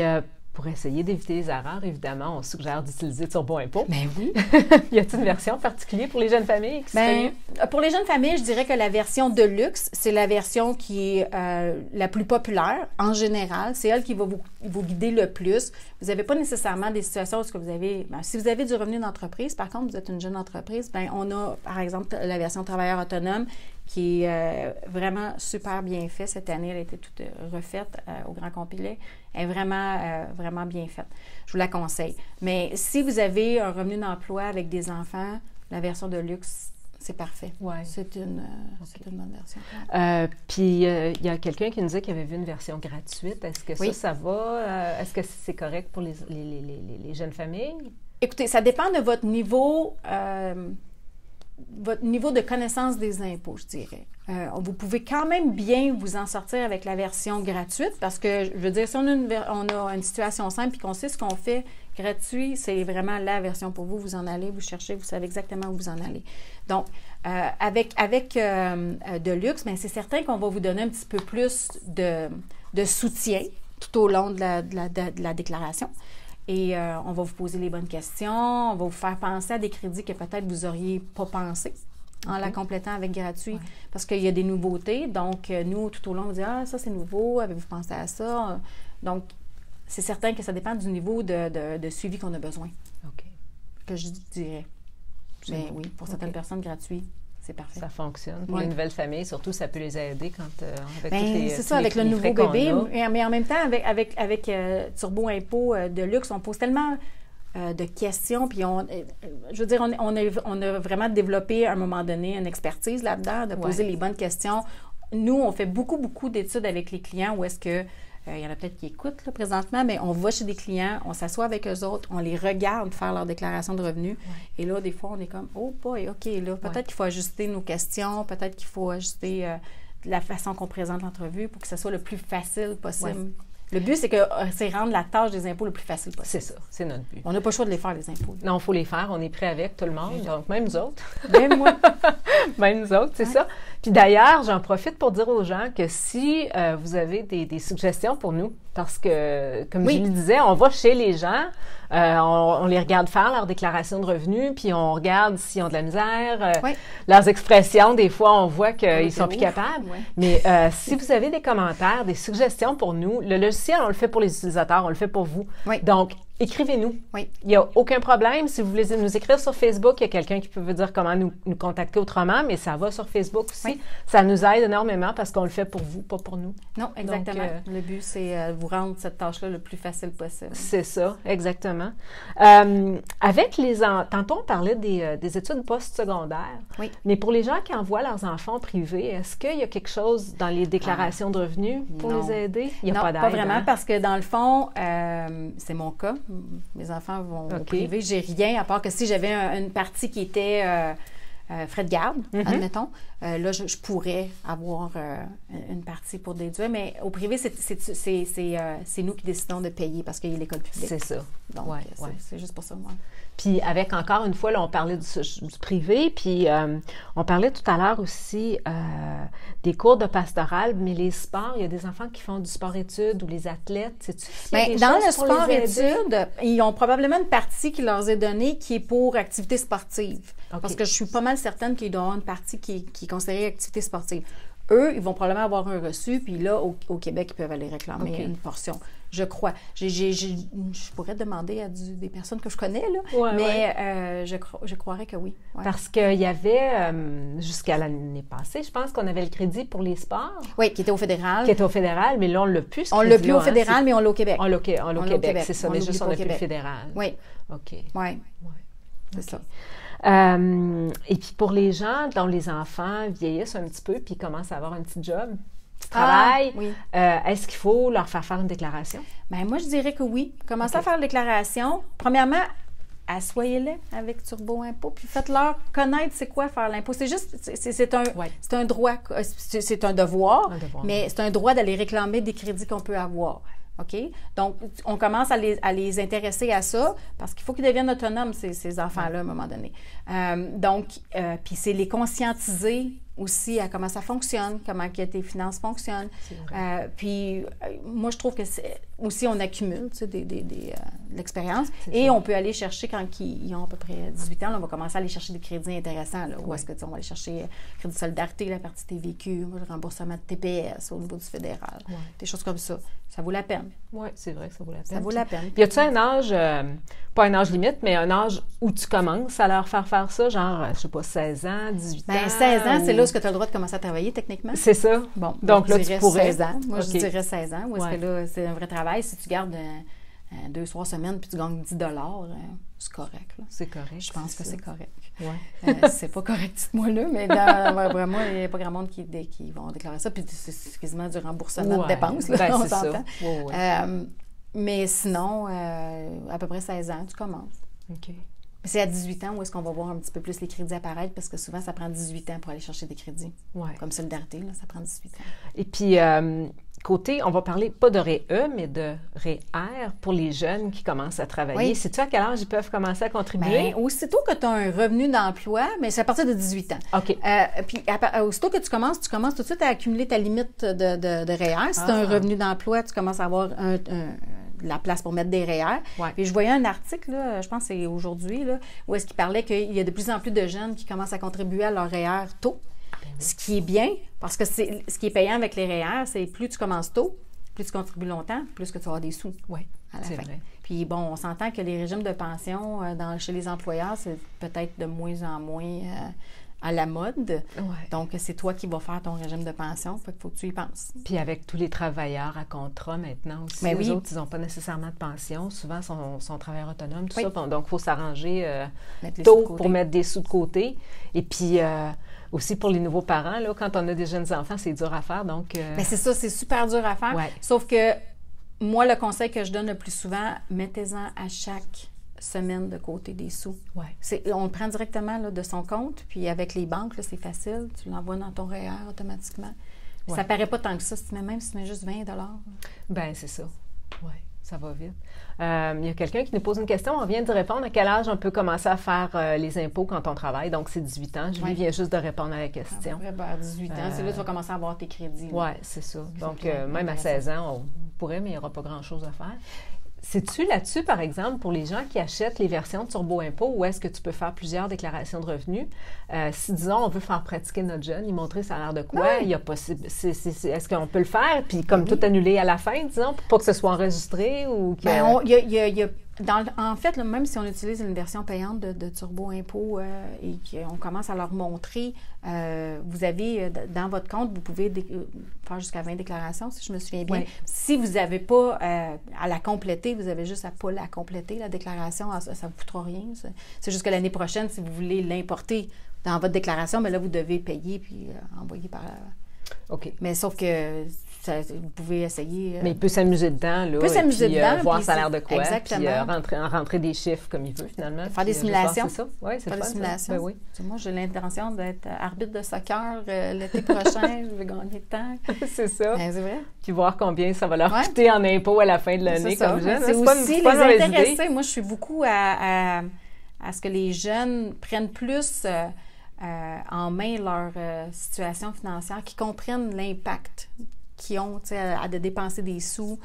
pour essayer d'éviter les erreurs, évidemment, on suggère d'utiliser Turbo Impôt. Ben oui. Y a-t-il une version particulière pour les jeunes familles? Pour les jeunes familles, je dirais que la version de luxe, c'est la version qui est la plus populaire en général. C'est elle qui va vous guider le plus. Vous n'avez pas nécessairement des situations où vous avez... si vous avez du revenu d'entreprise, par contre, vous êtes une jeune entreprise, on a, par exemple, la version travailleur autonome qui est vraiment super bien faite. Cette année, elle a été toute refaite au grand complet. Elle est vraiment bien faite. Je vous la conseille. Mais si vous avez un revenu d'emploi avec des enfants, la version de luxe, c'est parfait. Ouais. C'est une bonne version. Puis, il y a quelqu'un qui nous dit qu'il avait vu une version gratuite. Est-ce que ça va? Est-ce que c'est correct pour les jeunes familles? Écoutez, ça dépend de votre niveau de connaissance des impôts, je dirais. Vous pouvez quand même bien vous en sortir avec la version gratuite parce que, je veux dire, si on a une situation simple et qu'on sait ce qu'on fait gratuit, c'est vraiment la version pour vous. Vous en allez, vous cherchez, vous savez exactement où vous en allez. Donc, avec de luxe, bien, c'est certain qu'on va vous donner un petit peu plus de soutien tout au long de la déclaration. Et on va vous poser les bonnes questions, on va vous faire penser à des crédits que peut-être vous n'auriez pas pensé en la complétant avec gratuit, parce qu'il y a des nouveautés. Donc, nous, tout au long, on dit « Ah, ça, c'est nouveau, avez-vous pensé à ça? » Donc, c'est certain que ça dépend du niveau de suivi qu'on a besoin. OK. Que je dirais. Mais oui, pour certaines personnes, gratuit, c'est parfait. Ça fonctionne. Pour les nouvelles familles, surtout, ça peut les aider quand avec toutes les c'est ça, avec le nouveau bébé. Mais en même temps, avec Turbo Impôt de luxe, on pose tellement de questions. Puis, je veux dire, on a vraiment développé à un moment donné une expertise là-dedans, de poser les bonnes questions. Nous, on fait beaucoup d'études avec les clients où est-ce que il y en a peut-être qui écoutent là, présentement, mais on va chez des clients, on s'assoit avec eux autres, on les regarde faire leur déclaration de revenus. Et là, des fois, on est comme, oh boy, OK, là, peut-être qu'il faut ajuster nos questions, peut-être qu'il faut ajuster la façon qu'on présente l'entrevue pour que ce soit le plus facile possible. Ouais. Le but, c'est rendre la tâche des impôts le plus facile possible. C'est ça, c'est notre but. On n'a pas le choix de les faire, les impôts. Non, il faut les faire. On est prêt avec tout le monde, donc même nous autres. Même moi. Même nous autres, c'est ça. Puis d'ailleurs, j'en profite pour dire aux gens que si vous avez des suggestions pour nous, parce que, comme je le disais, on va chez les gens, on les regarde faire leur déclaration de revenus, puis on regarde s'ils ont de la misère, leurs expressions, des fois, on voit qu'ils sont plus capables. Oui. Mais si vous avez des commentaires, des suggestions pour nous, le logiciel, on le fait pour les utilisateurs, on le fait pour vous. Oui. Donc, écrivez-nous. Oui. Il n'y a aucun problème. Si vous voulez nous écrire sur Facebook, il y a quelqu'un qui peut vous dire comment nous contacter autrement, mais ça va sur Facebook aussi. Oui. Ça nous aide énormément parce qu'on le fait pour vous, pas pour nous. Non, exactement. Donc, le but, c'est vous rendre cette tâche-là le plus facile possible. C'est ça, exactement. Avec tantôt, on parlait des études postsecondaires. Oui. Mais pour les gens qui envoient leurs enfants privés, est-ce qu'il y a quelque chose dans les déclarations de revenus pour les aider? Il n'y a pas d'aide. Non, pas vraiment, parce que dans le fond, c'est mon cas. Mes enfants vont au privé. J'ai rien, à part que si j'avais une partie qui était frais de garde, admettons, là, je pourrais avoir une partie pour déduire, mais au privé, c'est nous qui décidons de payer parce qu'il y a l'école publique. C'est ça. Donc, c'est juste pour ça, moi. Puis avec, encore une fois, là, on parlait du privé, puis on parlait tout à l'heure aussi des cours de pastoral, mais les sports, il y a des enfants qui font du sport-études ou les athlètes, sais-tu? Dans le sport-études, ils ont probablement une partie qui leur est donnée qui est pour activité sportive. Okay. Parce que je suis pas mal certaine qu'ils doivent avoir une partie qui est considérée activité sportive. Eux, ils vont probablement avoir un reçu, puis là, au Québec, ils peuvent aller réclamer une portion. Je crois. Je pourrais demander à des personnes que je connais, là, mais je croirais que oui. Ouais. Parce qu'il y avait, jusqu'à l'année passée, je pense qu'on avait le crédit pour les sports. Oui, qui était au fédéral. Qui était au fédéral, mais là, on ne l'a plus. On ne l'a plus au fédéral, mais on l'a au Québec. On l'a au Québec, c'est ça. Mais juste, on n'a plus le fédéral. Oui. OK. Oui. C'est ça. Et puis pour les gens dont les enfants vieillissent un petit peu puis commencent à avoir un petit job, petit travail, est-ce qu'il faut leur faire une déclaration? Bien, moi, je dirais que oui. Commencez à faire la déclaration. Premièrement, assoyez-les avec Turbo Impôt, puis faites-leur connaître c'est quoi faire l'impôt. C'est juste, c'est un droit, c'est un devoir, mais c'est un droit d'aller réclamer des crédits qu'on peut avoir. OK? Donc, on commence à les intéresser à ça parce qu'il faut qu'ils deviennent autonomes, ces enfants-là, à un moment donné. Puis c'est les conscientiser aussi à comment ça fonctionne, comment que tes finances fonctionnent. Puis, moi, je trouve que aussi, on accumule, tu sais, de l'expérience. Et on peut aller chercher, quand ils ont à peu près 18 ans, là, on va commencer à aller chercher des crédits intéressants. Là, où est-ce que, tu sais, on va aller chercher crédit de solidarité, la partie TVQ, le remboursement de TPS au niveau du fédéral, des choses comme ça. Ça vaut la peine. Oui, c'est vrai que ça vaut la peine. Ça vaut la peine. Puis, y a-tu un âge, pas un âge limite, mais un âge où tu commences à leur faire ça, genre, je sais pas, 16 ans, 18 ans? Bien, 16 ans, c'est là où tu as le droit de commencer à travailler, techniquement. C'est ça. Bon, donc là, tu pourrais. 16 ans. Moi, je dirais 16 ans. Où est-ce que là, c'est un vrai travail. Si tu gardes 2-3 semaines puis tu gagnes 10 c'est correct. Là. C'est correct. Je pense que c'est correct. Ouais. C'est pas correct, dites-moi là, mais vraiment, il n'y a pas grand monde qui vont déclarer ça. Puis c'est quasiment du remboursement de dépenses, là, on s'entend. Mais sinon, à peu près 16 ans, tu commences. OK. C'est à 18 ans où est-ce qu'on va voir un petit peu plus les crédits apparaître parce que souvent, ça prend 18 ans pour aller chercher des crédits. Comme Solidarité, là, ça prend 18 ans. Et puis, côté, on va parler pas de REE, mais de REER pour les jeunes qui commencent à travailler. Sais-tu à quel âge ils peuvent commencer à contribuer? Bien, aussitôt que tu as un revenu d'emploi, mais c'est à partir de 18 ans. OK. Puis, aussitôt que tu commences tout de suite à accumuler ta limite de REER. Si tu as un revenu d'emploi, tu commences à avoir la place pour mettre des REER. Puis je voyais un article, là, je pense que c'est aujourd'hui, là, où est-ce qu'il parlait qu'il y a de plus en plus de jeunes qui commencent à contribuer à leur REER tôt. Ce qui est bien, parce que ce qui est payant avec les REER, c'est plus tu commences tôt, plus tu contribues longtemps, plus que tu vas avoir des sous à la fin. Vrai. Puis bon, on s'entend que les régimes de pension chez les employeurs, c'est peut-être de moins en moins à la mode. Donc, c'est toi qui vas faire ton régime de pension. Fait qu'il faut que tu y penses. Puis avec tous les travailleurs à contrat maintenant aussi, les autres, ils n'ont pas nécessairement de pension. Souvent, sont travailleurs autonomes, tout ça. Donc, il faut s'arranger tôt pour mettre des sous de côté. Et puis, aussi pour les nouveaux parents, là, quand on a des jeunes enfants, c'est dur à faire. Donc, bien, c'est ça, c'est super dur à faire. Sauf que moi, le conseil que je donne le plus souvent, mettez-en à chaque semaine de côté des sous. On le prend directement là, de son compte, puis avec les banques, là, c'est facile. Tu l'envoies dans ton REER automatiquement. Ouais. Ça paraît pas tant que ça, même si tu mets juste 20 $. Bien, c'est ça. Oui, ça va vite. Il y a quelqu'un qui nous pose une question. On vient de répondre. À quel âge on peut commencer à faire les impôts quand on travaille? Donc, c'est 18 ans. Julie vient juste de répondre à la question. À 18 ans, c'est là que tu vas commencer à avoir tes crédits. Oui, c'est ça. Donc, même à 16 ans, on pourrait, mais il n'y aura pas grand-chose à faire. Sais-tu là-dessus, par exemple, pour les gens qui achètent les versions de Turbo Impôt, où est-ce que tu peux faire plusieurs déclarations de revenus? Si, disons, on veut faire pratiquer notre jeune, y montrer ça a l'air de quoi, il y a possible. Est-ce qu'on peut le faire, puis comme tout annuler à la fin, disons, pour pas que ce soit enregistré ou que... En fait, là, même si on utilise une version payante de Turbo Impôt et qu'on commence à leur montrer, vous avez dans votre compte, vous pouvez faire jusqu'à 20 déclarations, si je me souviens bien. Oui. Si vous n'avez pas à la compléter, vous avez juste à ne pas la compléter, la déclaration, ça ne vous coûtera rien. C'est juste que l'année prochaine, si vous voulez l'importer dans votre déclaration, bien là, vous devez payer puis envoyer par... OK. Mais sauf que... vous pouvez essayer. Mais il peut s'amuser dedans, là. Il peut s'amuser dedans. Voir ça a l'air de quoi. Exactement. Puis rentrer des chiffres comme il veut, finalement. Faire des simulations. C'est ça. Oui, c'est faire des simulations. Ben oui. Moi, j'ai l'intention d'être arbitre de soccer l'été prochain. Je vais gagner de temps. C'est ça. Ben, c'est vrai. Puis voir combien ça va leur coûter en impôts à la fin de l'année comme jeune. C'est aussi les intéresser. Moi, je suis beaucoup à ce que les jeunes prennent plus... en main leur situation financière, qui comprennent l'impact qu'ils ont à de dépenser des sous,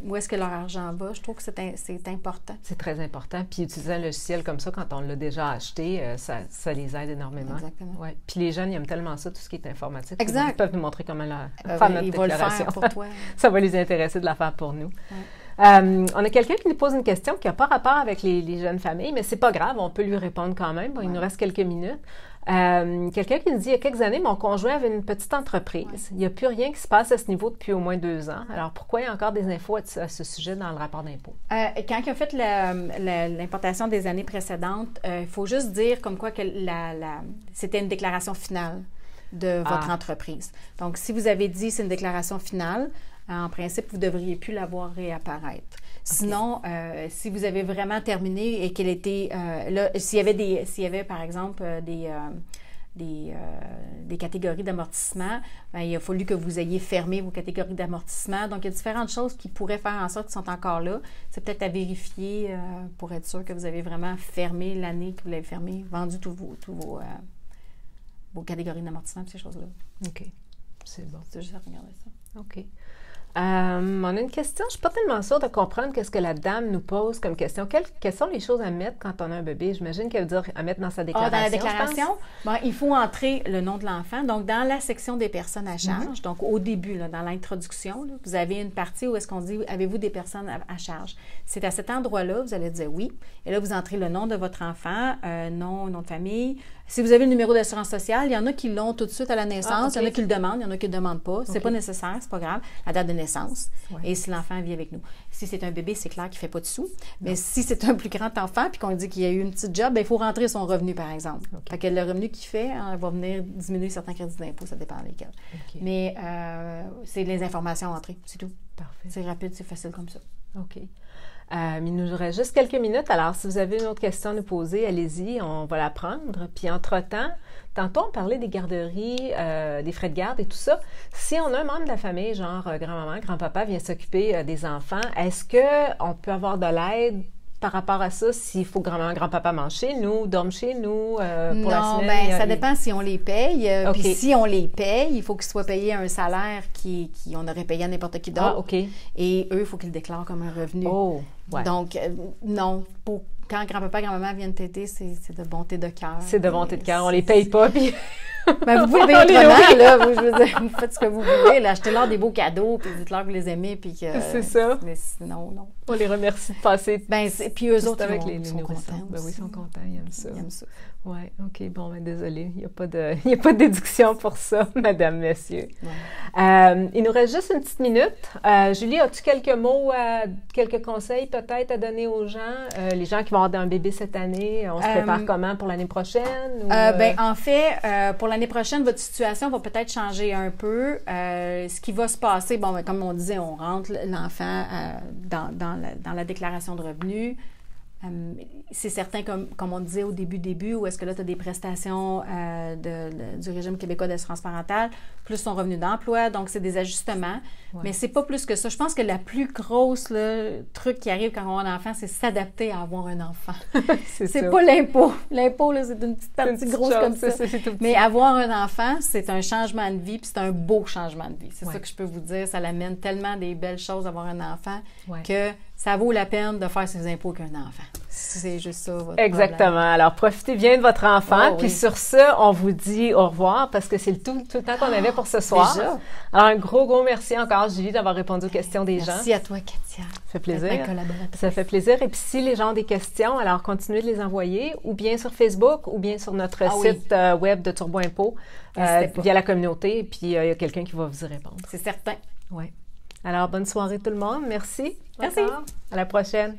où est-ce que leur argent va. Je trouve que c'est important. C'est très important. Puis utiliser un logiciel comme ça, quand on l'a déjà acheté, ça les aide énormément. Exactement. Ouais. Puis les jeunes, ils aiment tellement ça, tout ce qui est informatique. Exact. Ils peuvent nous montrer comment faire notre déclaration. Ils vont le faire pour toi. Ça va les intéresser de la faire pour nous. Ouais. On a quelqu'un qui nous pose une question qui n'a pas rapport avec les jeunes familles, mais c'est pas grave, on peut lui répondre quand même. Bon, il nous reste quelques minutes. Quelqu'un qui nous dit, il y a quelques années, mon conjoint avait une petite entreprise. Ouais. Il n'y a plus rien qui se passe à ce niveau depuis au moins 2 ans. Alors, pourquoi il y a encore des infos à ce sujet dans le rapport d'impôt? Quand il a fait l'importation des années précédentes, il faut juste dire comme quoi que c'était une déclaration finale de votre entreprise. Donc, si vous avez dit c'est une déclaration finale, en principe, vous ne devriez plus la voir réapparaître. Sinon, si vous avez vraiment terminé et qu'elle était... là, s'il y avait, par exemple, des catégories d'amortissement, bien, il a fallu que vous ayez fermé vos catégories d'amortissement. Donc, il y a différentes choses qui pourraient faire en sorte qu'ils sont encore là. C'est peut-être à vérifier pour être sûr que vous avez vraiment fermé l'année que vous l'avez fermé, vendu tous vos catégories d'amortissement, ces choses-là. OK. C'est bon. C'est juste à regarder ça. OK. On a une question, je ne suis pas tellement sûre de comprendre qu'est-ce que la dame nous pose comme question. Quelles sont les choses à mettre quand on a un bébé? J'imagine qu'elle veut dire à mettre dans sa déclaration. Dans la déclaration, il faut entrer le nom de l'enfant. Donc, dans la section des personnes à charge, donc au début, là, dans l'introduction, là, vous avez une partie où est-ce qu'on dit « Avez-vous des personnes à charge? » C'est à cet endroit-là, vous allez dire « Oui ». Et là, vous entrez le nom de votre enfant, nom de famille. Si vous avez le numéro d'assurance sociale, il y en a qui l'ont tout de suite à la naissance, il y en a qui le demandent, il y en a qui ne le demandent pas. C'est pas nécessaire, c'est pas grave. La date de naissance et si l'enfant vit avec nous. Si c'est un bébé, c'est clair qu'il ne fait pas de sous. Mais si c'est un plus grand enfant puis qu'on dit qu'il y a eu une petite job, il faut rentrer son revenu, par exemple. Fait que le revenu qu'il fait va venir diminuer certains crédits d'impôt, ça dépend lesquels. Mais c'est les informations à entrer, c'est tout. Parfait. C'est rapide, c'est facile comme ça. OK. Il nous reste juste quelques minutes. Alors, si vous avez une autre question à nous poser, allez-y, on va la prendre. Puis, entre-temps, tantôt, on parlait des garderies, des frais de garde et tout ça. Si on a un membre de la famille, genre grand-maman, grand-papa, vient s'occuper des enfants, est-ce qu'on peut avoir de l'aide par rapport à ça, s'il faut que grand-maman, grand-papa mange chez nous, dorme chez nous pour la semaine? Non, ça dépend si on les paye. Puis si on les paye, il faut qu'ils soient payés un salaire qu'on aurait payé à n'importe qui d'autre. Et eux, il faut qu'ils le déclarent comme un revenu. Donc, non, quand grand-papa, grand-maman viennent t'aider, c'est de bonté de cœur. C'est de bonté de cœur. On les paye pas, puis... Ben, vous pouvez payer autrement, là. Je veux dire, vous faites ce que vous voulez. Là, achetez-leur des beaux cadeaux, puis dites-leur que vous les aimez, puis que... C'est ça. Mais sinon, non. On les remercie de passer. Puis eux autres, ils sont contents. Ben oui, ils sont contents, ils aiment ça. Oui, OK. Bon, ben désolé, il n'y a pas de déduction pour ça, madame, monsieur. Il nous reste juste une petite minute. Julie, as-tu quelques mots, quelques conseils peut-être à donner aux gens? Les gens qui vont avoir un bébé cette année, on se prépare comment pour l'année prochaine? En fait, pour l'année prochaine, votre situation va peut-être changer un peu. Ce qui va se passer, comme on disait, on rentre l'enfant dans la déclaration de revenus. c'est certain, comme on disait au début, où est-ce que là, tu as des prestations du régime québécois d'assurance parentale, plus son revenu d'emploi, donc c'est des ajustements. Ouais. Mais c'est pas plus que ça. Je pense que la plus grosse truc qui arrive quand on a un enfant, c'est s'adapter à avoir un enfant. c'est pas l'impôt. L'impôt, là, c'est une petite partie grosse chose, comme ça. C'est tout petit. Mais avoir un enfant, c'est un changement de vie, puis c'est un beau changement de vie. C'est ça que je peux vous dire. Ça l'amène tellement des belles choses d'avoir un enfant que ça vaut la peine de faire ses impôts qu'un enfant. C'est juste ça, votre Exactement. problème. Alors, profitez bien de votre enfant. Puis sur ça, on vous dit au revoir parce que c'est tout le temps qu'on avait pour ce soir. Déjà? Alors, un gros merci encore, Julie, d'avoir répondu aux questions des gens. Merci à toi, Katia. Ça fait plaisir. Ma collaboratrice. Ça fait plaisir. Et puis, si les gens ont des questions, alors continuez de les envoyer ou bien sur Facebook ou bien sur notre site web de Turbo Impôt via la communauté. Et puis, il y a quelqu'un qui va vous y répondre. C'est certain. Oui. Alors, bonne soirée tout le monde. Merci. Merci. Encore. À la prochaine.